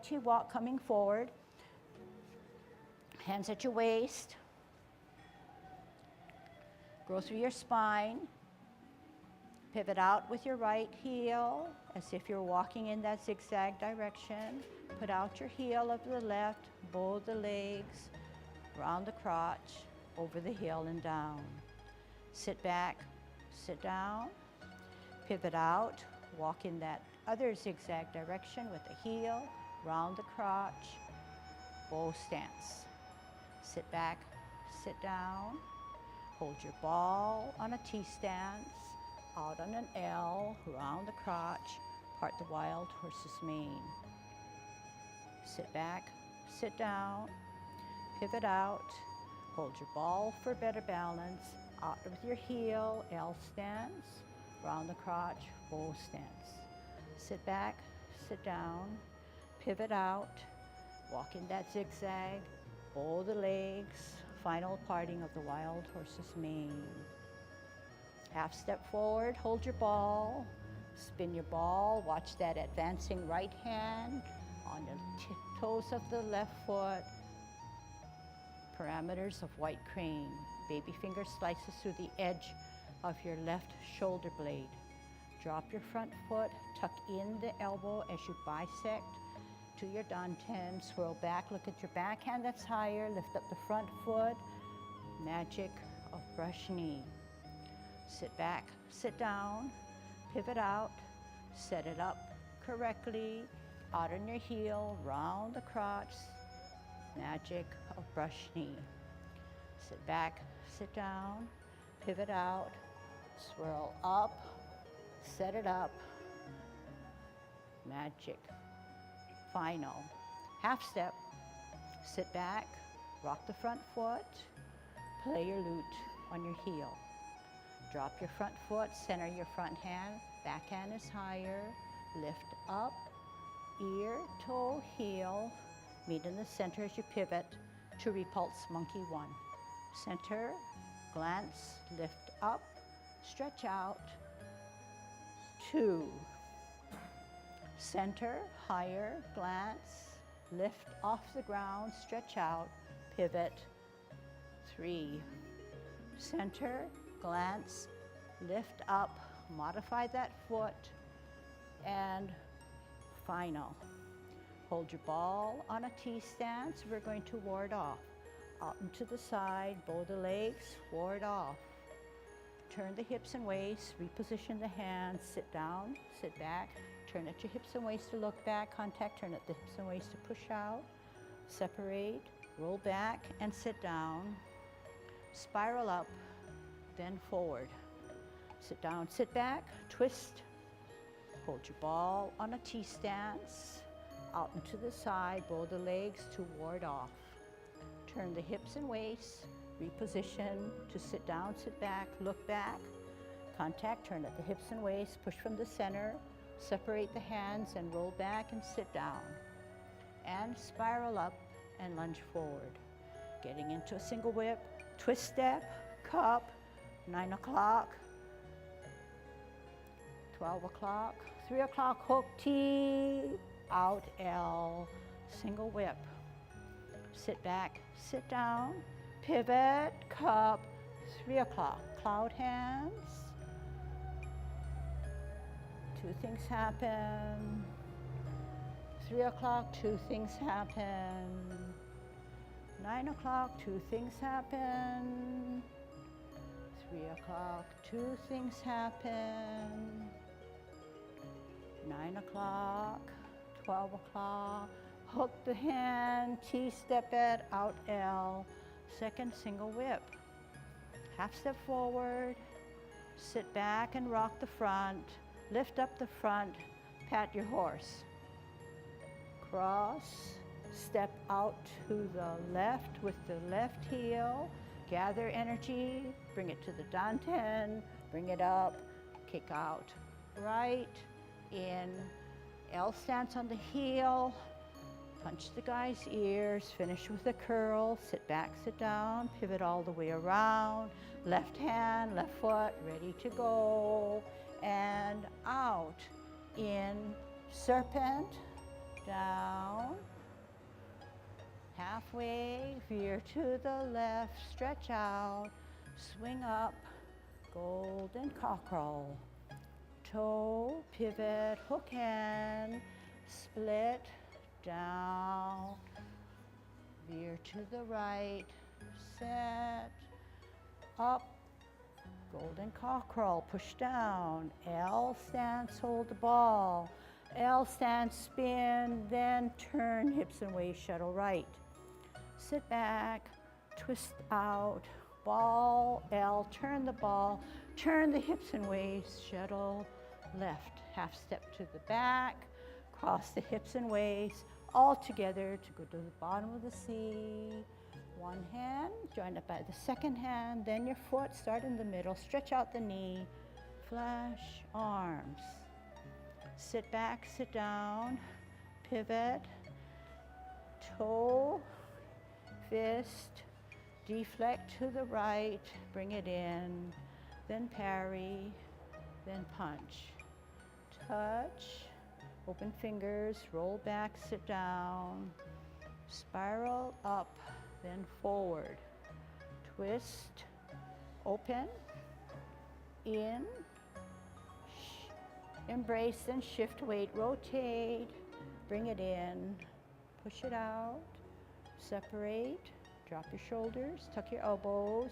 Chi walk coming forward. Hands at your waist. Go through your spine. Pivot out with your right heel as if you're walking in that zigzag direction. Put out your heel of the left, bow the legs, round the crotch, over the heel and down. Sit back, sit down, pivot out, walk in that other zigzag direction with the heel, round the crotch, bow stance. Sit back, sit down, hold your ball on a T stance, out on an L, round the crotch, part the wild horse's mane. Sit back, sit down, pivot out, hold your ball for better balance, out with your heel, L stance, round the crotch, bow stance. Sit back, sit down, pivot out, walk in that zigzag, bow the legs, final parting of the wild horse's mane. Half step forward, hold your ball, spin your ball, watch that advancing right hand on the toes of the left foot, parameters of white crane. Baby finger slices through the edge of your left shoulder blade. Drop your front foot, tuck in the elbow as you bisect to your dantian, swirl back, look at your backhand that's higher, lift up the front foot, magic of brush knee. Sit back, sit down, pivot out, set it up correctly, out on your heel, round the crotch, magic of brush knee. Sit back, sit down, pivot out, swirl up, set it up, magic, final. Half step, sit back, rock the front foot, play your lute on your heel. Drop your front foot, center your front hand, backhand is higher, lift up, ear, toe, heel, meet in the center as you pivot to repulse monkey one. Center, glance, lift up, stretch out, 2. Center, higher, glance, lift off the ground, stretch out, pivot, 3. Center, glance, lift up, modify that foot, and final. Hold your ball on a T stance. We're going to ward off. Out and to the side, bow the legs, ward off. Turn the hips and waist, reposition the hands, sit down, sit back, turn at your hips and waist to look back, contact, turn at the hips and waist to push out, separate, roll back, and sit down. Spiral up, then forward. Sit down, sit back, twist, hold your ball on a T stance, out and to the side, bow the legs to ward off. Turn the hips and waist, reposition to sit down, sit back, look back, contact, turn at the hips and waist, push from the center, separate the hands and roll back and sit down. And spiral up and lunge forward. Getting into a single whip, twist step, cup, 9 o'clock, 12 o'clock, 3 o'clock, hook T, out L, single whip. Sit back, sit down, pivot, cup, 3 o'clock, cloud hands. 2 things happen. 3 o'clock, 2 things happen. 9 o'clock, 2 things happen. 3 o'clock, 2 things happen. 9 o'clock, 12 o'clock, hook the hand, T-step it, out L, second single whip. Half step forward, sit back and rock the front, lift up the front, pat your horse. Cross, step out to the left with the left heel, gather energy, bring it to the dantian, bring it up, kick out. Right, in, L stance on the heel, punch the guy's ears, finish with a curl, sit back, sit down, pivot all the way around, left hand, left foot, ready to go, and out. In serpent, down, halfway, veer to the left, stretch out, swing up, golden cockerel, toe, pivot, hook hand, split, down, veer to the right, set, up, golden cockerel, push down, L stance, hold the ball, L stance, spin, then turn hips and waist, shuttle right. Sit back, twist out, ball, L, turn the ball, turn the hips and waist, shuttle left, half step to the back, cross the hips and waist, all together to go to the bottom of the C. One hand, join up by the second hand, then your foot, start in the middle, stretch out the knee, flash arms. Sit back, sit down, pivot, toe, fist, deflect to the right, bring it in, then parry, then punch. Touch, open fingers, roll back, sit down, spiral up, then forward, twist, open, in, embrace, then shift weight, rotate, bring it in, push it out, separate, drop your shoulders, tuck your elbows,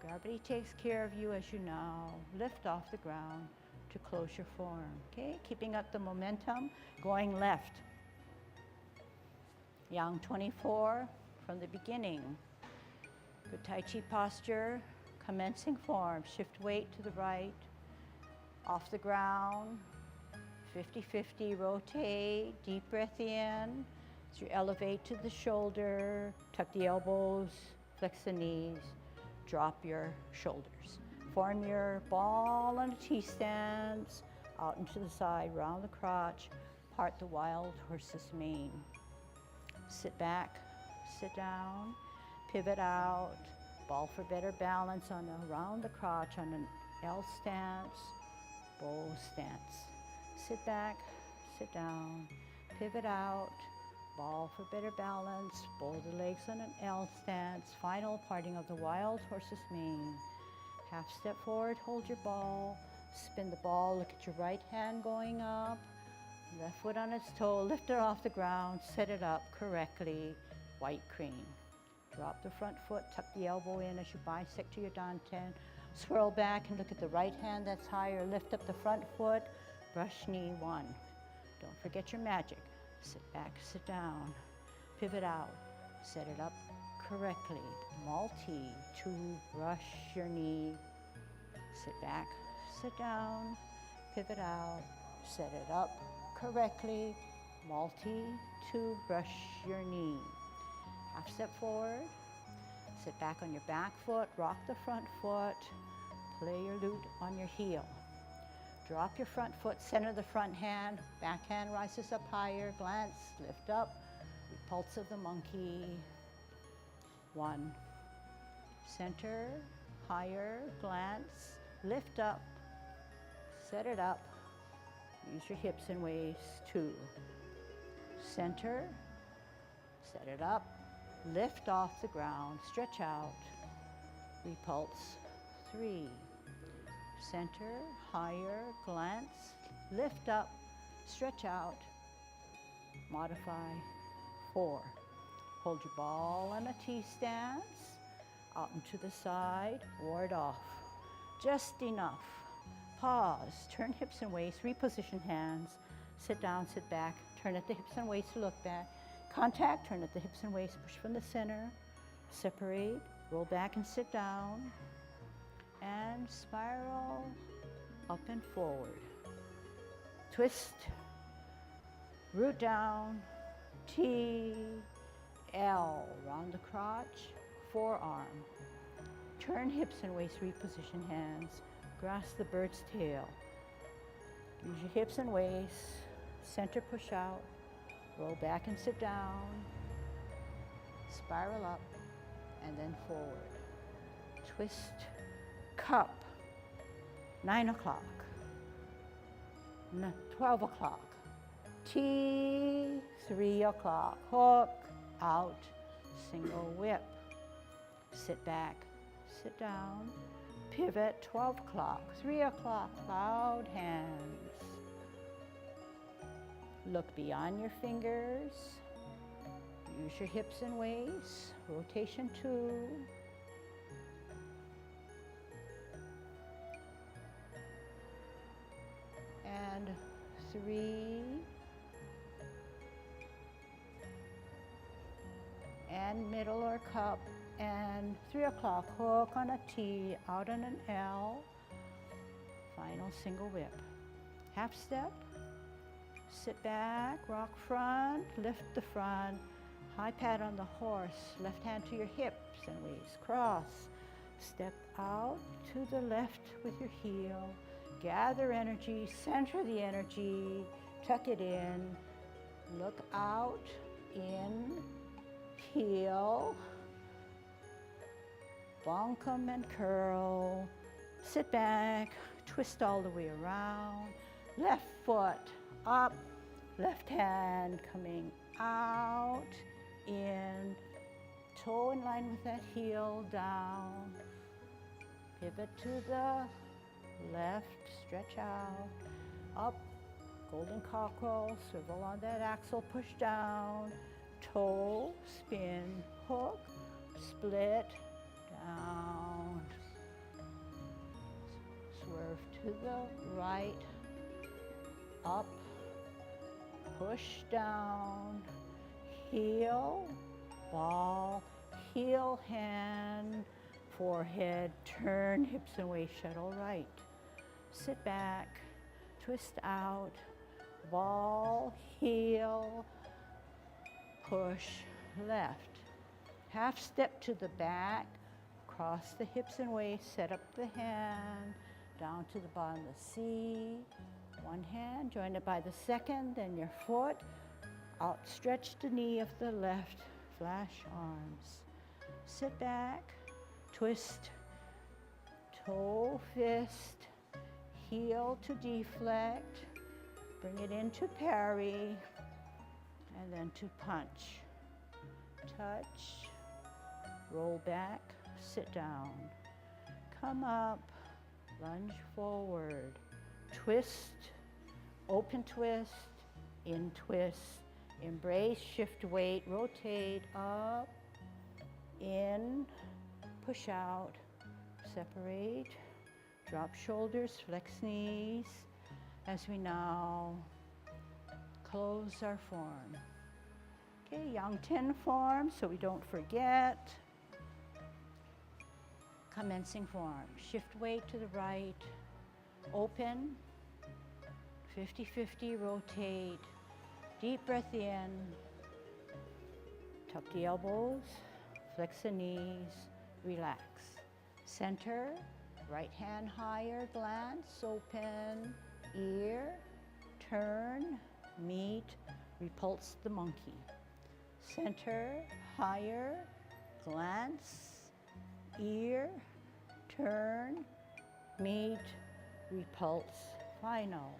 gravity takes care of you as you now lift off the ground to close your form, okay? Keeping up the momentum, going left. Yang 24 from the beginning. Good Tai Chi posture, commencing form, shift weight to the right, off the ground, 50-50, rotate, deep breath in, as you elevate to the shoulder, tuck the elbows, flex the knees, drop your shoulders. Form your ball on a T-stance, out into the side, round the crotch, part the wild horse's mane. Sit back, sit down, pivot out, ball for better balance on around the crotch on an L stance, bow stance. Sit back, sit down, pivot out, ball for better balance, bow the legs on an L stance, final parting of the wild horse's mane. Half step forward, hold your ball, spin the ball, look at your right hand going up, left foot on its toe, lift it off the ground, set it up correctly, white crane. Drop the front foot, tuck the elbow in as you bisect to your dantian, swirl back and look at the right hand that's higher, lift up the front foot, brush knee one. Don't forget your magic. Sit back, sit down, pivot out, set it up correctly. Multi, two, brush your knee, sit back, sit down, pivot out, set it up correctly. Multi, two, brush your knee. Half step forward, sit back on your back foot, rock the front foot, play your lute on your heel. Drop your front foot, center the front hand, back hand rises up higher, glance, lift up, repulse of the monkey. One, center, higher, glance, lift up, set it up, use your hips and waist. Two, center, set it up, lift off the ground, stretch out, repulse. Three, center, higher, glance, lift up, stretch out, modify. Four, hold your ball on a T-stance, out and to the side, ward off. Just enough. Pause, turn hips and waist, reposition hands, sit down, sit back, turn at the hips and waist to look back. Contact, turn at the hips and waist, push from the center, separate, roll back and sit down, and spiral up and forward. Twist, root down, T, L, round the crotch, forearm. Turn hips and waist, reposition hands, grasp the bird's tail. Use your hips and waist, center push out, roll back and sit down, spiral up, and then forward. Twist, cup, 9 o'clock, 12 o'clock, T, 3 o'clock, hook, out, single whip. Sit back, sit down, pivot, 12 o'clock, 3 o'clock, cloud hands. Look beyond your fingers. Use your hips and waist. Rotation 2. And 3. And middle or cup. And 3 o'clock, hook on a T, out on an L. Final single whip. Half step. Sit back, rock front, lift the front. High pat on the horse, left hand to your hips and waist, cross. Step out to the left with your heel. Gather energy, center the energy, tuck it in. Look out, in, heel. Bunkum and curl. Sit back, twist all the way around. Left foot up, left hand coming out, in, toe in line with that heel, down, pivot to the left, stretch out, up, golden cockerel, swivel on that axle, push down, toe, spin, hook, split, down, swerve to the right, up, push down, heel, ball, heel, hand, forehead, turn, hips and waist, shuttle right. Sit back, twist out, ball, heel, push, left. Half step to the back, cross the hips and waist, set up the hand, down to the bottom of the C. One hand, join it by the second, then your foot. Outstretch the knee of the left, flash arms. Sit back, twist, toe, fist, heel to deflect, bring it into parry, and then to punch. Touch, roll back, sit down. Come up, lunge forward, twist, open twist, in twist, embrace, shift weight, rotate, up, in, push out, separate, drop shoulders, flex knees, as we now close our form. Okay, Yang Ten form, so we don't forget. Commencing form, shift weight to the right, open, 50-50, rotate, deep breath in, tuck the elbows, flex the knees, relax. Center, right hand higher, glance, open, ear, turn, meet, repulse the monkey. Center, higher, glance, ear, turn, meet, repulse, final.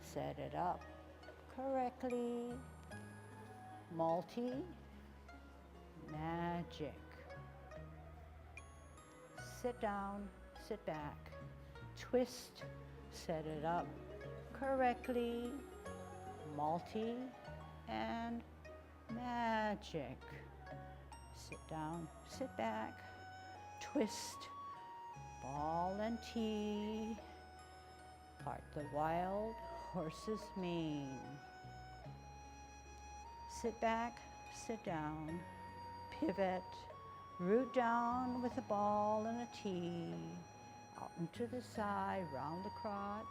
Set it up correctly, multi, magic. Sit down, sit back, twist, set it up correctly, multi, and magic. Sit down, sit back, twist, ball and T, part the wild horse's mane. Sit back, sit down, pivot, root down with a ball and a T, out and to the side, round the crotch,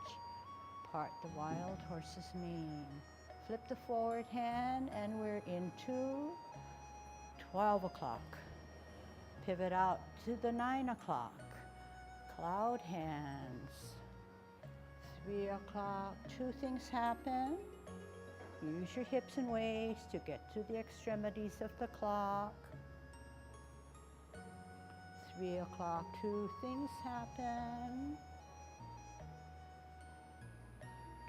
part the wild horse's mane. Flip the forward hand and we're into 12 o'clock. Pivot out to the 9 o'clock. Cloud hands. 3 o'clock, two things happen. Use your hips and waist to get to the extremities of the clock. 3 o'clock, two things happen.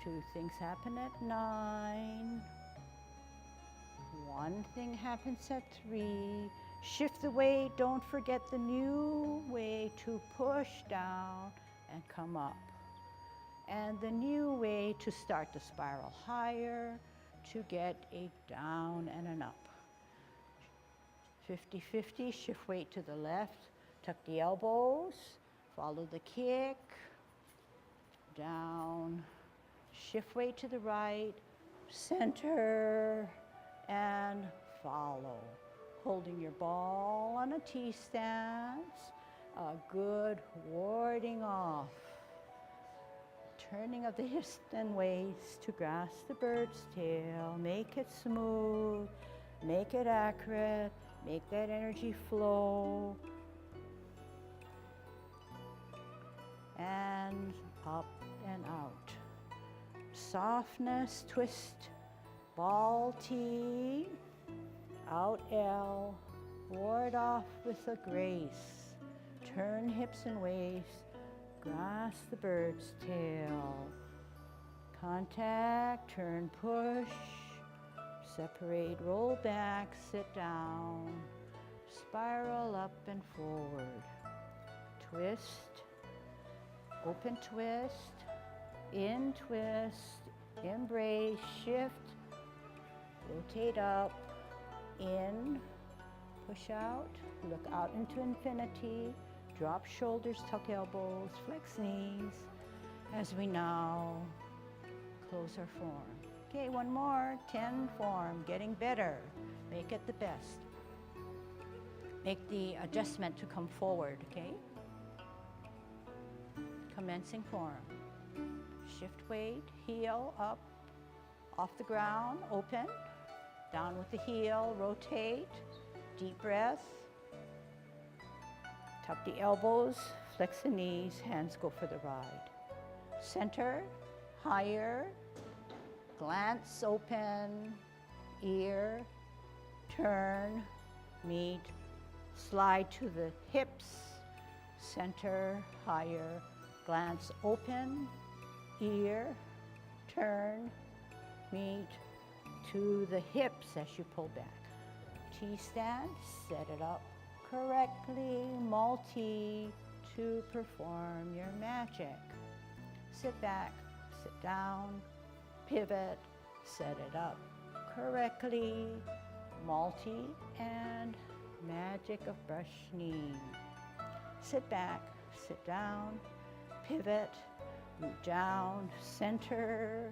Two things happen at 9. One thing happens at 3. Shift the weight. Don't forget the new way to push down and come up. And the new way to start the spiral higher, to get a down and an up. 50-50, shift weight to the left, tuck the elbows, follow the kick, down, shift weight to the right, center, and follow. Holding your ball on a T stance, a good warding off. Turning of the hips and waist to grasp the bird's tail. Make it smooth, make it accurate, make that energy flow. And up and out. Softness, twist, ball T, out L, ward off with a grace. Turn hips and waist. Grasp the bird's tail. Contact, turn, push, separate, roll back, sit down, spiral up and forward. Twist, open twist, in twist, embrace, shift, rotate up, in, push out, look out into infinity. Drop shoulders, tuck elbows, flex knees as we now close our form. Okay, one more, 10 form, getting better. Make it the best. Make the adjustment to come forward, okay? Commencing form. Shift weight, heel up, off the ground, open, down with the heel, rotate, deep breath. Tuck the elbows, flex the knees, hands go for the ride. Center, higher, glance open, ear, turn, meet, slide to the hips, center, higher, glance open, ear, turn, meet to the hips as you pull back. T-stand, set it up correctly, multi to perform your magic. Sit back, sit down, pivot, set it up correctly, multi and magic of brush knee. Sit back, sit down, pivot, root down, center,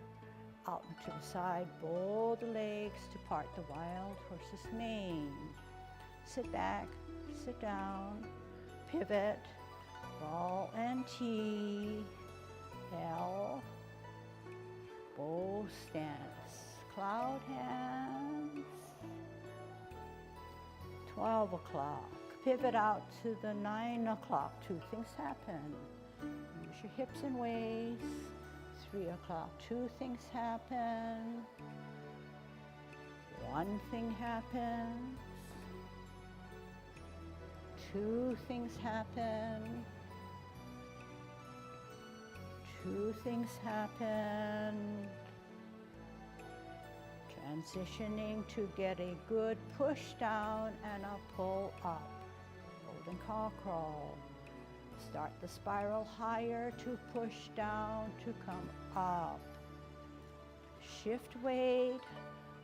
out and to the side, bow the legs to part the wild horse's mane. Sit back, sit down, pivot, ball and T, L, bow stance, cloud hands, 12 o'clock, pivot out to the 9 o'clock, 2 things happen, use your hips and waist, 3 o'clock, 2 things happen, 1 thing happens, 2 things happen, 2 things happen, transitioning to get a good push down and a pull up, golden cow crawl. Start the spiral higher to push down to come up. Shift weight,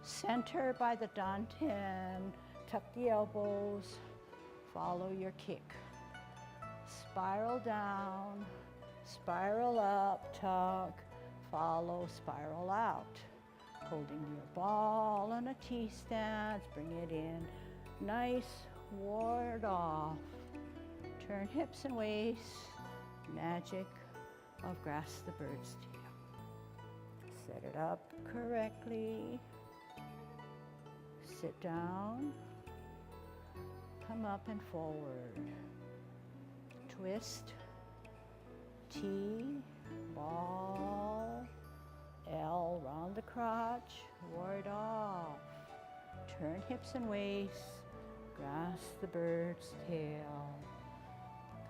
center by the dantian, tuck the elbows, follow your kick. Spiral down, spiral up, tuck, follow, spiral out. Holding your ball on a T-stance, bring it in, nice, ward off. Turn hips and waist, magic of grasp the bird's tail. Set it up correctly, sit down, come up and forward. Twist, T, ball, L, round the crotch, ward off. Turn hips and waist, grasp the bird's tail.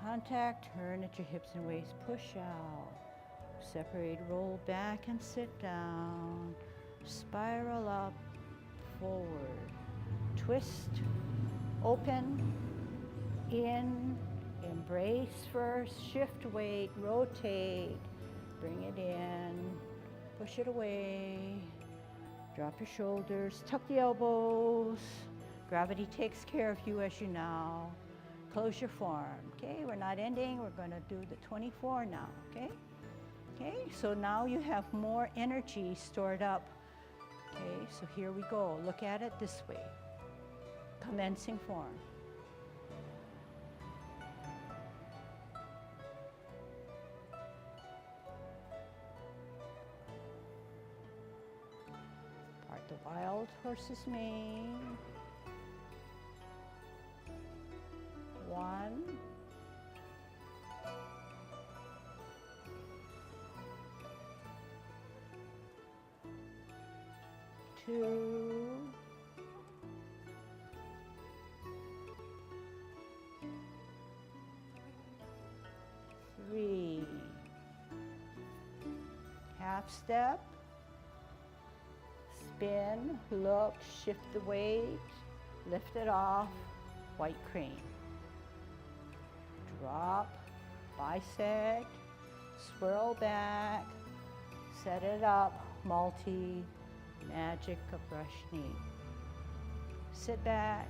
Contact, turn at your hips and waist, push out. Separate, roll back and sit down. Spiral up, forward. Twist, open, in, embrace first, shift weight, rotate, bring it in, push it away, drop your shoulders, tuck the elbows. Gravity takes care of you as you now. Close your form, okay? We're not ending, we're gonna do the 24 now, okay? Okay, so now you have more energy stored up. Okay, so here we go. Look at it this way. Commencing form. Part the wild horse's mane. 1, 2, 3. Half step. Spin, look, shift the weight, lift it off, white crane. Drop, bisect, swirl back, set it up, multi, magic of brush knee. Sit back,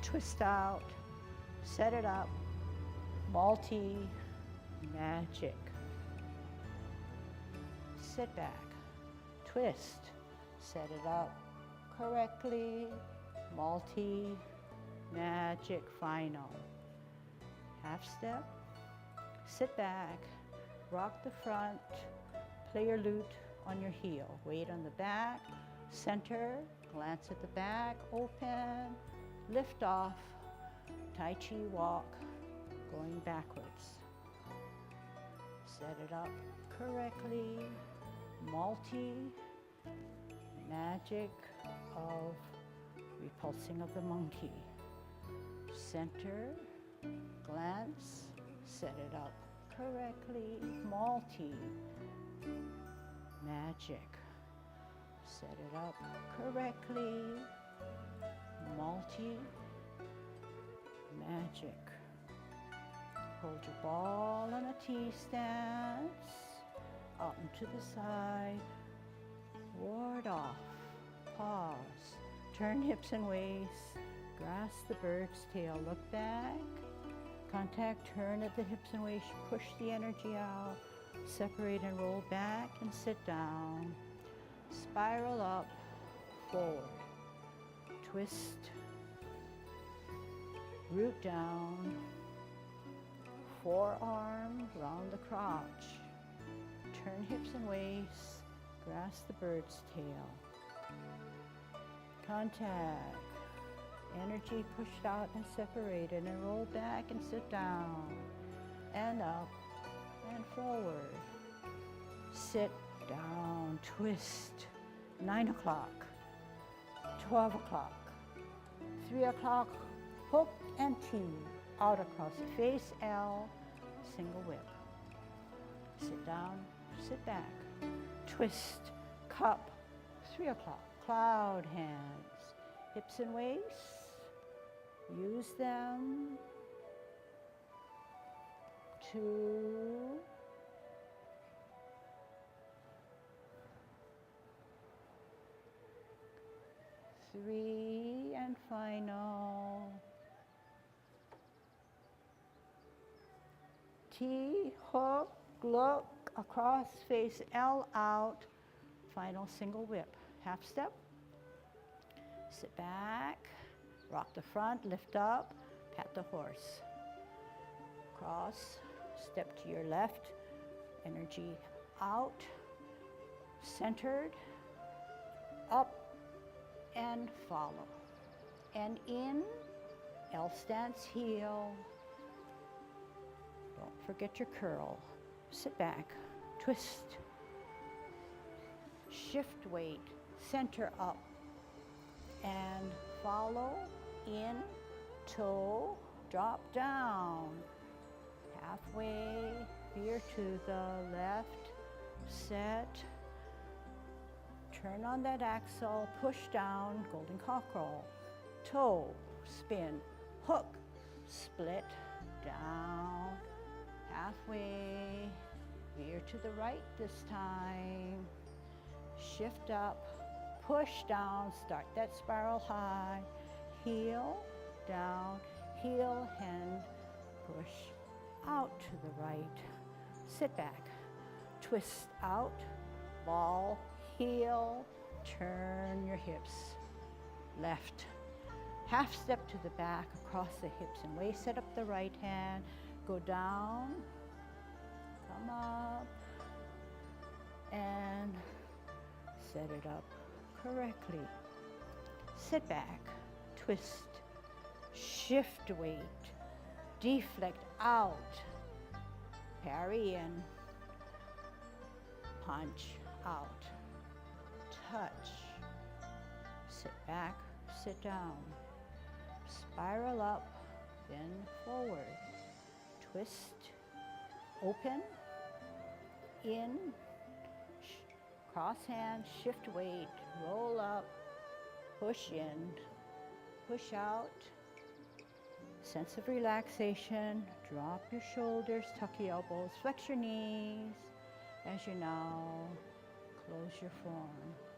twist out, set it up, multi, magic. Sit back, twist, set it up correctly, multi, magic, final. Half step, sit back, rock the front, play your lute on your heel. Weight on the back, center, glance at the back, open, lift off, Tai Chi walk, going backwards. Set it up correctly, multi, magic of repulsing of the monkey. Center, glance, set it up correctly, multi, magic. Set it up correctly, multi, magic. Hold your ball in a T stance, up and to the side, ward off, pause, turn hips and waist, grasp the bird's tail, look back, contact, turn at the hips and waist, push the energy out, separate and roll back and sit down, spiral up, forward, twist, root down, forearm round the crotch, turn hips and waist, grasp the bird's tail, contact, energy pushed out and separated, and roll back and sit down, and up and forward, sit down, twist, 9 o'clock, 12 o'clock, 3 o'clock, hook and T, out across the face, L, single whip. Sit down, sit back, twist, cup, 3 o'clock, cloud hands, hips and waist, use them, 2, 3, and final. T, hook, look, across, face L, out, final single whip. Half step, sit back, rock the front, lift up, pat the horse. Cross, step to your left, energy out, centered, up, and follow. And in, L stance, heel. Don't forget your curl. Sit back, twist, shift weight, center up, and follow, in, toe, drop down, halfway, veer to the left, set, turn on that axle, push down, golden cockerel, toe, spin, hook, split, down, halfway, veer to the right this time, shift up, push down, start that spiral high, heel, down, heel, hand, push out to the right, sit back, twist out, ball, heel, turn your hips, left, half step to the back, across the hips and waist, set up the right hand, go down, come up, and set it up correctly. Sit back, twist, shift weight, deflect out, parry in, punch out, touch, sit back, sit down, spiral up, bend forward, twist, open, in, cross hand, shift weight, roll up, push in, push out, sense of relaxation, drop your shoulders, tuck your elbows, flex your knees as you now close your form.